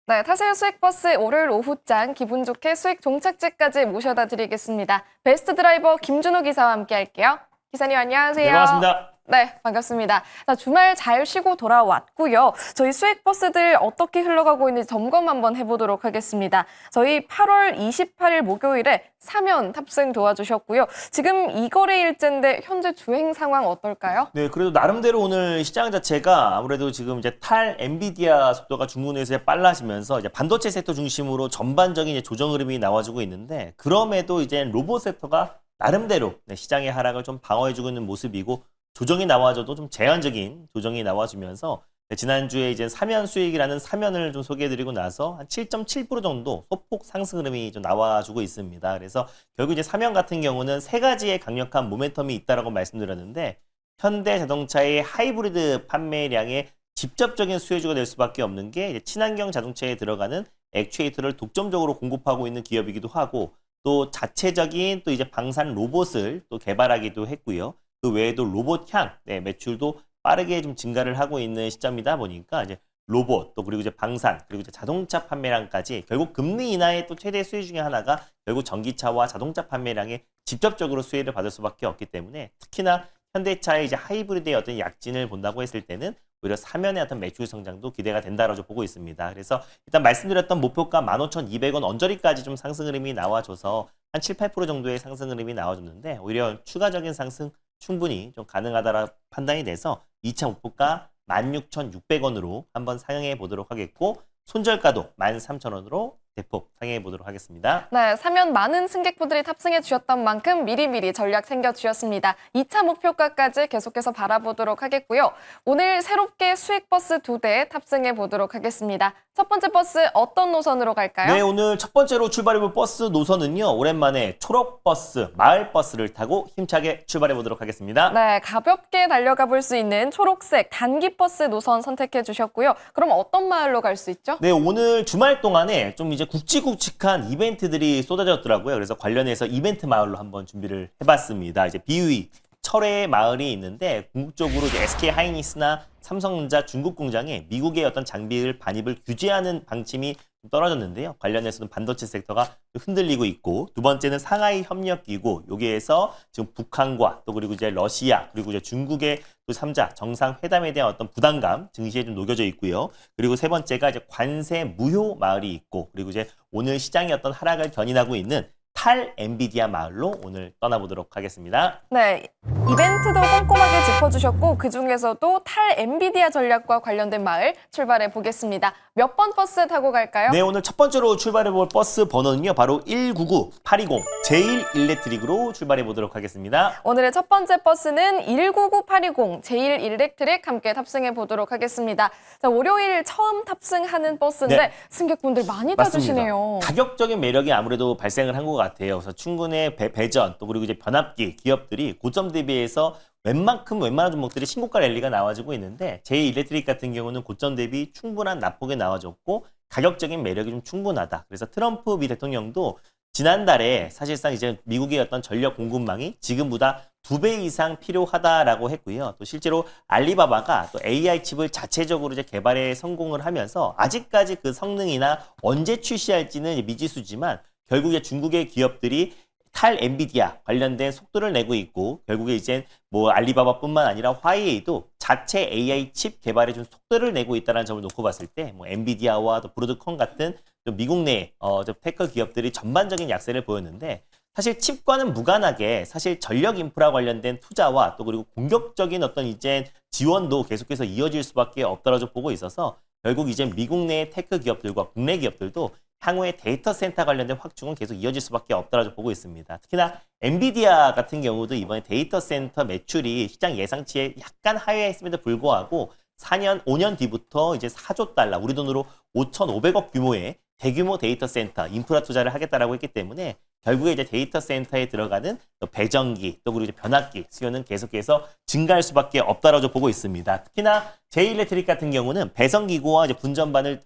네, 타세요 수익버스 월요일 오후장 기분 좋게 수익 종착지까지 모셔다 드리겠습니다. 베스트 드라이버 김준호 기사와 함께 할게요. 기사님 안녕하세요. 네, 반갑습니다. 네, 반갑습니다. 자, 주말 잘 쉬고 돌아왔고요. 저희 수익버스들 어떻게 흘러가고 있는지 점검 한번 해보도록 하겠습니다. 저희 8월 28일 목요일에 사면 탑승 도와주셨고요. 지금 이 거래일째인데 현재 주행 상황 어떨까요? 네, 그래도 나름대로 오늘 시장 자체가 아무래도 지금 이제 탈 엔비디아 속도가 중국 내에서 빨라지면서 이제 반도체 섹터 중심으로 전반적인 이제 조정 흐름이 나와주고 있는데, 그럼에도 이제 로봇 섹터가 나름대로 시장의 하락을 좀 방어해주고 있는 모습이고, 조정이 나와줘도 좀 제한적인 조정이 나와주면서 지난주에 이제 사면 수익이라는 사면을 좀 소개해드리고 나서 한 7.7% 정도 소폭 상승 흐름이 좀 나와주고 있습니다. 그래서 결국 이제 사면 같은 경우는 세 가지의 강력한 모멘텀이 있다라고 말씀드렸는데, 현대 자동차의 하이브리드 판매량의 직접적인 수혜주가 될 수밖에 없는 게 이제 친환경 자동차에 들어가는 액추에이터를 독점적으로 공급하고 있는 기업이기도 하고, 또 자체적인 또 이제 방산 로봇을 또 개발하기도 했고요. 그 외에도 로봇향 매출도 빠르게 좀 증가를 하고 있는 시점이다 보니까 이제 로봇 또 그리고 이제 방산 그리고 이제 자동차 판매량까지 결국 금리 인하의 또 최대 수혜 중에 하나가 결국 전기차와 자동차 판매량에 직접적으로 수혜를 받을 수밖에 없기 때문에, 특히나 현대차의 이제 하이브리드의 어떤 약진을 본다고 했을 때는 오히려 사면의 어떤 매출 성장도 기대가 된다라고 보고 있습니다. 그래서 일단 말씀드렸던 목표가 15,200원 언저리까지 좀 상승 흐름이 나와줘서 한 7, 8% 정도의 상승 흐름이 나와줬는데, 오히려 추가적인 상승 충분히 좀 가능하다라 판단이 돼서 2차 목표가 16,600원으로 한번 상향해 보도록 하겠고, 손절가도 13,000원으로 대폭 상향해 보도록 하겠습니다. 네, 사면 많은 승객분들이 탑승해 주셨던 만큼 미리미리 전략 챙겨주셨습니다. 2차 목표가까지 계속해서 바라보도록 하겠고요. 오늘 새롭게 수익버스 2대 탑승해 보도록 하겠습니다. 첫 번째 버스 어떤 노선으로 갈까요? 네, 오늘 첫 번째로 출발해볼 버스 노선은요, 오랜만에 초록버스, 마을버스를 타고 힘차게 출발해 보도록 하겠습니다. 네, 가볍게 달려가 볼 수 있는 초록색 단기버스 노선 선택해 주셨고요. 그럼 어떤 마을로 갈 수 있죠? 네, 오늘 주말 동안에 좀 이제 굵직굵직한 이벤트들이 쏟아졌더라고요. 그래서 관련해서 이벤트 마을로 한번 준비를 해봤습니다. 이제 비위 철의 마을이 있는데, 궁극적으로 이제 SK 하이닉스나 삼성전자 중국 공장에 미국의 어떤 장비를 반입을 규제하는 방침이 떨어졌는데요. 관련해서는 반도체 섹터가 흔들리고 있고, 두 번째는 상하이 협력기구, 여기에서 지금 북한과 또 그리고 이제 러시아 그리고 이제 중국의 또 3자 정상회담에 대한 어떤 부담감 증시에 좀 녹여져 있고요. 그리고 세 번째가 이제 관세 무효 마을이 있고, 그리고 이제 오늘 시장의 어떤 하락을 견인하고 있는 탈 엔비디아 마을로 오늘 떠나보도록 하겠습니다. 네, 이벤트도 꼼꼼하게 짚어주셨고 그중에서도 탈 엔비디아 전략과 관련된 마을 출발해 보겠습니다. 몇 번 버스 타고 갈까요? 네, 오늘 첫 번째로 출발해 볼 버스 번호는요, 바로 199820 제일 일렉트릭으로 출발해 보도록 하겠습니다. 오늘의 첫 번째 버스는 199820 제일 일렉트릭 함께 탑승해 보도록 하겠습니다. 자, 월요일 처음 탑승하는 버스인데 네. 승객분들 많이 맞습니다. 타주시네요. 가격적인 매력이 아무래도 발생을 한 것 같아요. 그래서 충분히 배전 또 그리고 이제 변압기 기업들이 고점 대비해서 웬만한 종목들이 신고가 랠리가 나와주고 있는데, 제이 일렉트릭 같은 경우는 고점 대비 충분한 낙폭이 나와줬고 가격적인 매력이 좀 충분하다. 그래서 트럼프 미 대통령도 지난달에 사실상 이제 미국의 어떤 전력 공급망이 지금보다 2배 이상 필요하다라고 했고요. 또 실제로 알리바바가 또 AI 칩을 자체적으로 이제 개발에 성공을 하면서 아직까지 그 성능이나 언제 출시할지는 미지수지만, 결국에 중국의 기업들이 탈 엔비디아 관련된 속도를 내고 있고, 결국에 이제 뭐 알리바바뿐만 아니라 화웨이도 자체 AI 칩 개발에 좀 속도를 내고 있다는 점을 놓고 봤을 때, 뭐 엔비디아와 또 브로드컴 같은 좀 미국 내 테크 기업들이 전반적인 약세를 보였는데, 사실 칩과는 무관하게 사실 전력 인프라 관련된 투자와 또 그리고 공격적인 어떤 이제 지원도 계속해서 이어질 수밖에 없다라고 보고 있어서, 결국 이제 미국 내 테크 기업들과 국내 기업들도 향후에 데이터 센터 관련된 확충은 계속 이어질 수밖에 없다라고 보고 있습니다. 특히나 엔비디아 같은 경우도 이번에 데이터 센터 매출이 시장 예상치에 약간 하회했음에도 불구하고 5년 뒤부터 이제 4조 달러, 우리 돈으로 5,500억 규모의 대규모 데이터 센터 인프라 투자를 하겠다라고 했기 때문에, 결국에 이제 데이터 센터에 들어가는 또 배전기 또 그리고 이제 변압기 수요는 계속해서 증가할 수밖에 없다라고 보고 있습니다. 특히나 제이일렉트릭 같은 경우는 배선기구와 이제 분전반을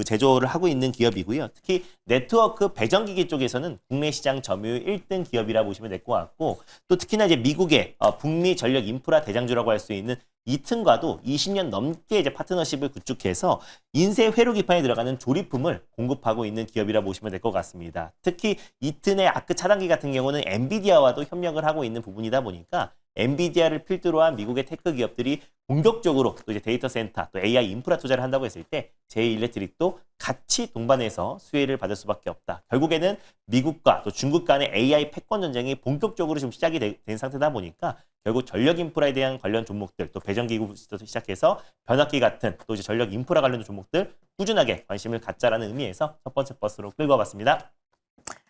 제조를 하고 있는 기업이고요. 특히 네트워크 배전기기 쪽에서는 국내 시장 점유율 1등 기업이라 보시면 될 것 같고, 또 특히나 이제 미국의 북미 전력 인프라 대장주라고 할 수 있는 이튼과도 20년 넘게 이제 파트너십을 구축해서 인쇄 회로 기판에 들어가는 조립품을 공급하고 있는 기업이라 보시면 될 것 같습니다. 특히 이튼의 아크 차단기 같은 경우는 엔비디아와도 협력을 하고 있는 부분이다 보니까 엔비디아를 필두로 한 미국의 테크 기업들이 공격적으로 또 이제 데이터 센터, 또 AI 인프라 투자를 한다고 했을 때 제이일렉트릭도 같이 동반해서 수혜를 받을 수밖에 없다. 결국에는 미국과 또 중국 간의 AI 패권 전쟁이 본격적으로 지금 시작이 된 상태다 보니까 결국 전력 인프라에 대한 관련 종목들, 또 배전기구부터 시작해서 변압기 같은 또 이제 전력 인프라 관련 종목들 꾸준하게 관심을 갖자라는 의미에서 첫 번째 버스로 끌고 와봤습니다.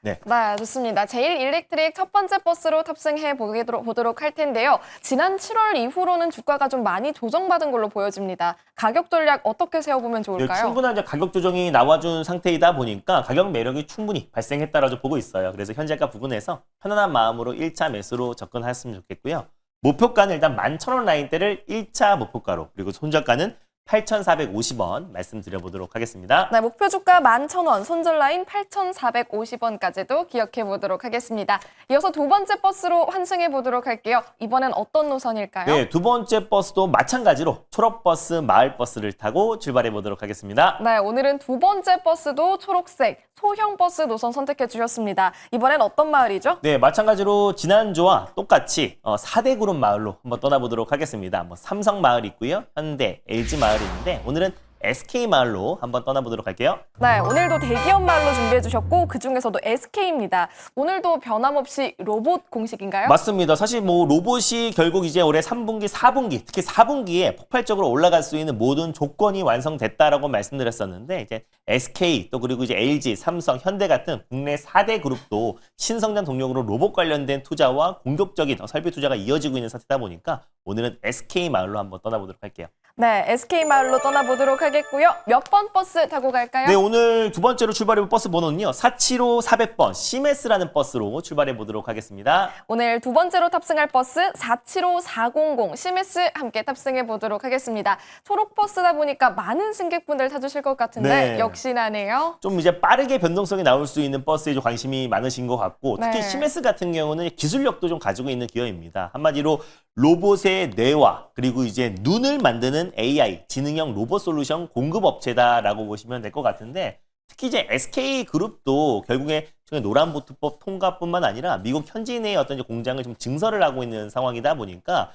네. 네, 좋습니다. 제일일렉트릭 첫 번째 버스로 탑승해 보도록 할 텐데요. 지난 7월 이후로는 주가가 좀 많이 조정받은 걸로 보여집니다. 가격 전략 어떻게 세워보면 좋을까요? 충분한 이제 가격 조정이 나와준 상태이다 보니까 가격 매력이 충분히 발생했다라고 보고 있어요. 그래서 현재가 부근에서 편안한 마음으로 1차 매수로 접근하셨으면 좋겠고요. 목표가는 일단 11,000원 라인대를 1차 목표가로, 그리고 손절가는 8,450원 말씀드려보도록 하겠습니다. 네, 목표 주가 11,000원, 손절 라인 8,450원까지도 기억해 보도록 하겠습니다. 이어서 두 번째 버스로 환승해 보도록 할게요. 이번엔 어떤 노선일까요? 네, 두 번째 버스도 마찬가지로 초록버스, 마을버스를 타고 출발해 보도록 하겠습니다. 네, 오늘은 두 번째 버스도 초록색 소형 버스 노선 선택해 주셨습니다. 이번엔 어떤 마을이죠? 네, 마찬가지로 지난주와 똑같이 4대 그룹 마을로 한번 떠나보도록 하겠습니다. 삼성 마을 있고요, 현대, LG 마을이 있는데 오늘은 SK 마을로 한번 떠나보도록 할게요. 네, 오늘도 대기업 마을로 준비해 주셨고 그중에서도 SK입니다. 오늘도 변함없이 로봇 공식인가요? 맞습니다. 사실 로봇이 결국 이제 올해 3분기, 4분기, 특히 4분기에 폭발적으로 올라갈 수 있는 모든 조건이 완성됐다라고 말씀드렸었는데, 이제 SK 또 그리고 이제 LG, 삼성, 현대 같은 국내 4대 그룹도 신성장 동력으로 로봇 관련된 투자와 공격적인 설비 투자가 이어지고 있는 상태다 보니까 오늘은 SK 마을로 한번 떠나보도록 할게요. 네, SK 마을로 떠나보도록 하겠고요. 몇 번 버스 타고 갈까요? 네, 오늘 두 번째로 출발해볼 버스 번호는요, 475-400번 시메스라는 버스로 출발해 보도록 하겠습니다. 오늘 두 번째로 탑승할 버스 475400 시메스 함께 탑승해 보도록 하겠습니다. 초록 버스다 보니까 많은 승객분들 타주실 것 같은데 네. 역시나네요. 좀 이제 빠르게 변동성이 나올 수 있는 버스에 좀 관심이 많으신 것 같고, 특히 네. 시메스 같은 경우는 기술력도 좀 가지고 있는 기업입니다. 한마디로 로봇의 뇌와 그리고 이제 눈을 만드는 AI, 지능형 로봇 솔루션 공급 업체다라고 보시면 될 것 같은데, 특히 이제 SK 그룹도 결국에 노란보트법 통과뿐만 아니라 미국 현지 내의 어떤 이제 공장을 좀 증설을 하고 있는 상황이다 보니까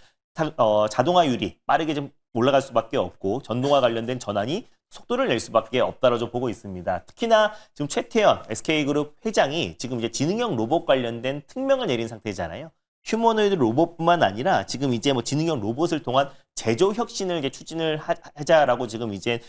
자동화 율이 빠르게 좀 올라갈 수밖에 없고, 전동화 관련된 전환이 속도를 낼 수밖에 없다라고 보고 있습니다. 특히나 지금 최태현 SK그룹 회장이 지금 이제 지능형 로봇 관련된 특명을 내린 상태잖아요. 휴머노이드 로봇뿐만 아니라 지금 이제 지능형 로봇을 통한 제조 혁신을 이제 추진을 하자라고 지금 이제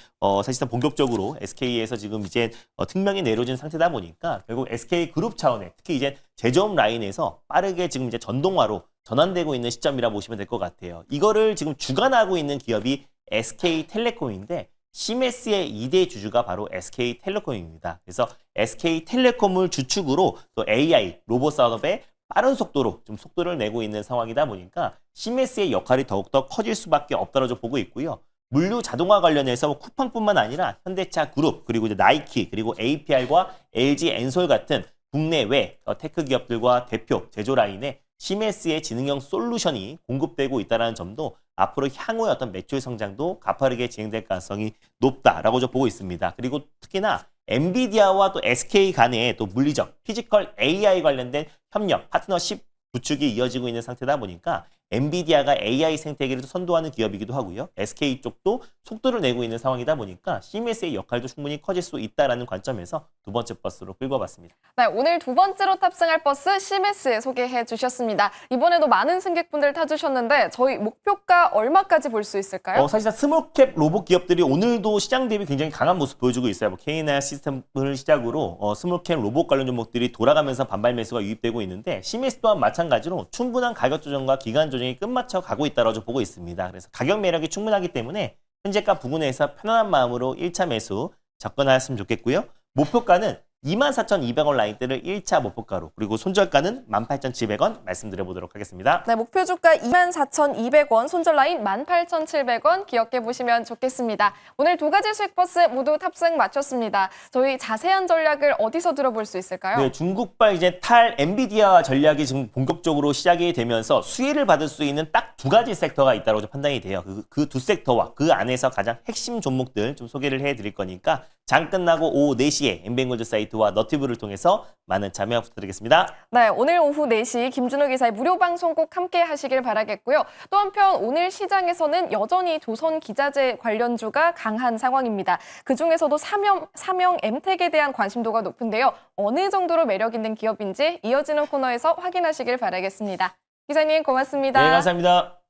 사실상 본격적으로 SK에서 지금 이제 특명이 내려진 상태다 보니까 결국 SK 그룹 차원의 특히 이제 제조업 라인에서 빠르게 지금 이제 전동화로 전환되고 있는 시점이라 보시면 될 것 같아요. 이거를 지금 주관하고 있는 기업이 SK텔레콤인데, 시메스의 2대 주주가 바로 SK텔레콤입니다. 그래서 SK텔레콤을 주축으로 또 AI 로봇 산업에 빠른 속도로 좀 속도를 내고 있는 상황이다 보니까 시메스의 역할이 더욱더 커질 수밖에 없다고 보고 있고요. 물류 자동화 관련해서 쿠팡뿐만 아니라 현대차 그룹, 그리고 이제 나이키, 그리고 APR과 LG 엔솔 같은 국내외 테크 기업들과 대표 제조 라인에 시메스의 지능형 솔루션이 공급되고 있다는 점도 앞으로 향후의 어떤 매출 성장도 가파르게 진행될 가능성이 높다라고 보고 있습니다. 그리고 특히나 엔비디아와 또 SK 간의 또 물리적, 피지컬 AI 관련된 협력, 파트너십 구축이 이어지고 있는 상태다 보니까 엔비디아가 AI 생태계를 선도하는 기업이기도 하고요. SK 쪽도 속도를 내고 있는 상황이다 보니까 시메스의 역할도 충분히 커질 수 있다는 관점에서 두 번째 버스로 끌고 봤습니다. 네, 오늘 두 번째로 탑승할 버스 시메스 소개해 주셨습니다. 이번에도 많은 승객분들 타주셨는데 저희 목표가 얼마까지 볼 수 있을까요? 사실상 스몰캡 로봇 기업들이 오늘도 시장 대비 굉장히 강한 모습 보여주고 있어요. K나 시스템을 시작으로 스몰캡 로봇 관련 종목들이 돌아가면서 반발 매수가 유입되고 있는데, 시메스 또한 마찬가지로 충분한 가격 조정과 기간 조정이 끝마쳐 가고 있다고 보고 있습니다. 그래서 가격 매력이 충분하기 때문에 현재가 부근에서 편안한 마음으로 1차 매수 접근하셨으면 좋겠고요. 목표가는 24,200원 라인대를 1차 목표가로 그리고 손절가는 18,700원 말씀드려보도록 하겠습니다. 네, 목표 주가 24,200원, 손절 라인 18,700원 기억해 보시면 좋겠습니다. 오늘 두 가지 수익 버스 모두 탑승 마쳤습니다. 저희 자세한 전략을 어디서 들어볼 수 있을까요? 네, 중국발 이제 탈 엔비디아 전략이 지금 본격적으로 시작이 되면서 수혜를 받을 수 있는 딱 두 가지 섹터가 있다고 좀 판단이 돼요. 그 두 섹터와 그 안에서 가장 핵심 종목들 좀 소개를 해드릴 거니까 장 끝나고 오후 4시에 엠뱅골드 사이트와 너티브를 통해서 많은 참여 부탁드리겠습니다. 네, 오늘 오후 4시 김준호 기사의 무료 방송 꼭 함께 하시길 바라겠고요. 또 한편 오늘 시장에서는 여전히 조선 기자재 관련주가 강한 상황입니다. 그중에서도 삼형 엠텍에 대한 관심도가 높은데요. 어느 정도로 매력 있는 기업인지 이어지는 코너에서 확인하시길 바라겠습니다. 기자님 고맙습니다. 네, 감사합니다.